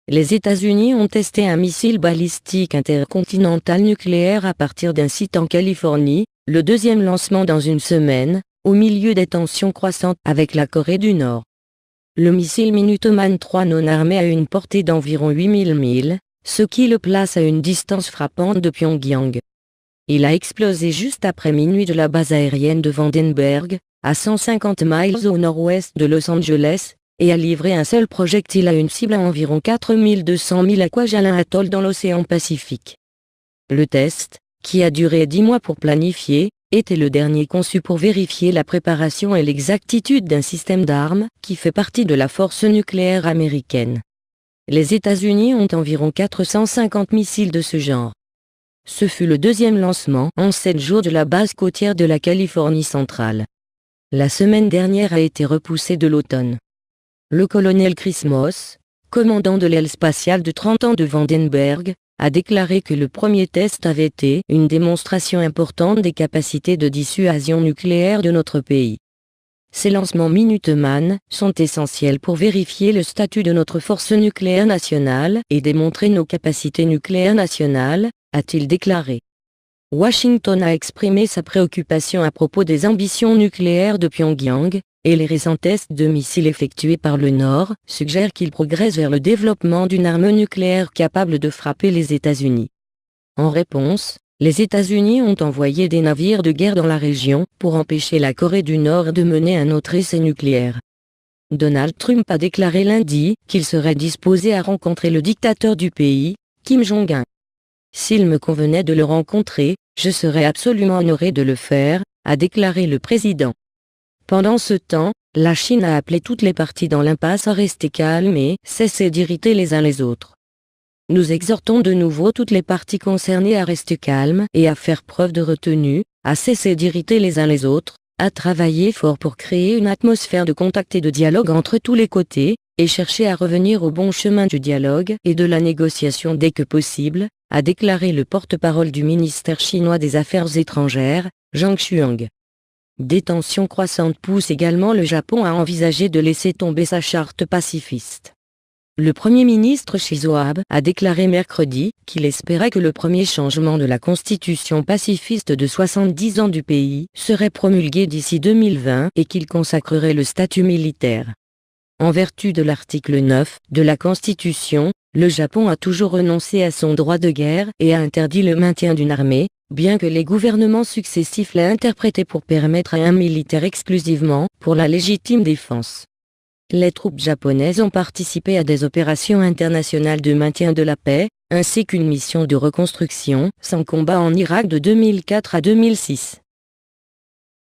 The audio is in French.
Les États-Unis ont testé un missile balistique intercontinental nucléaire à partir d'un site en Californie, le deuxième lancement dans une semaine, au milieu des tensions croissantes avec la Corée du Nord. Le missile Minuteman III non armé a une portée d'environ 8000 milles, ce qui le place à une distance frappante de Pyongyang. Il a explosé juste après minuit de la base aérienne de Vandenberg, à 150 miles au nord-ouest de Los Angeles, et a livré un seul projectile à une cible à environ 4200 milles à Kwajalein Atoll dans l'océan Pacifique. Le test, qui a duré 10 mois pour planifier, était le dernier conçu pour vérifier la préparation et l'exactitude d'un système d'armes qui fait partie de la force nucléaire américaine. Les États-Unis ont environ 450 missiles de ce genre. Ce fut le deuxième lancement en 7 jours de la base côtière de la Californie centrale. La semaine dernière a été repoussée de l'automne. Le colonel Chris Moss, commandant de l'aile spatiale de 30 ans de Vandenberg, a déclaré que le premier test avait été une démonstration importante des capacités de dissuasion nucléaire de notre pays. Ces lancements Minuteman sont essentiels pour vérifier le statut de notre force nucléaire nationale et démontrer nos capacités nucléaires nationales, a-t-il déclaré. Washington a exprimé sa préoccupation à propos des ambitions nucléaires de Pyongyang, et les récents tests de missiles effectués par le Nord suggèrent qu'il progresse vers le développement d'une arme nucléaire capable de frapper les États-Unis. En réponse, les États-Unis ont envoyé des navires de guerre dans la région pour empêcher la Corée du Nord de mener un autre essai nucléaire. Donald Trump a déclaré lundi qu'il serait disposé à rencontrer le dictateur du pays, Kim Jong-un. S'il me convenait de le rencontrer, je serais absolument honoré de le faire, a déclaré le président. Pendant ce temps, la Chine a appelé toutes les parties dans l'impasse à rester calmes et cesser d'irriter les uns les autres. Nous exhortons de nouveau toutes les parties concernées à rester calmes et à faire preuve de retenue, à cesser d'irriter les uns les autres, à travailler fort pour créer une atmosphère de contact et de dialogue entre tous les côtés, et chercher à revenir au bon chemin du dialogue et de la négociation dès que possible, a déclaré le porte-parole du ministère chinois des Affaires étrangères, Zhang Xuang. Des tensions croissantes poussent également le Japon à envisager de laisser tomber sa charte pacifiste. Le Premier ministre Shinzo Abe a déclaré mercredi qu'il espérait que le premier changement de la constitution pacifiste de 70 ans du pays serait promulgué d'ici 2020 et qu'il consacrerait le statut militaire. En vertu de l'article 9 de la Constitution, le Japon a toujours renoncé à son droit de guerre et a interdit le maintien d'une armée, bien que les gouvernements successifs l'aient interprété pour permettre à un militaire exclusivement pour la légitime défense. Les troupes japonaises ont participé à des opérations internationales de maintien de la paix, ainsi qu'une mission de reconstruction sans combat en Irak de 2004 à 2006.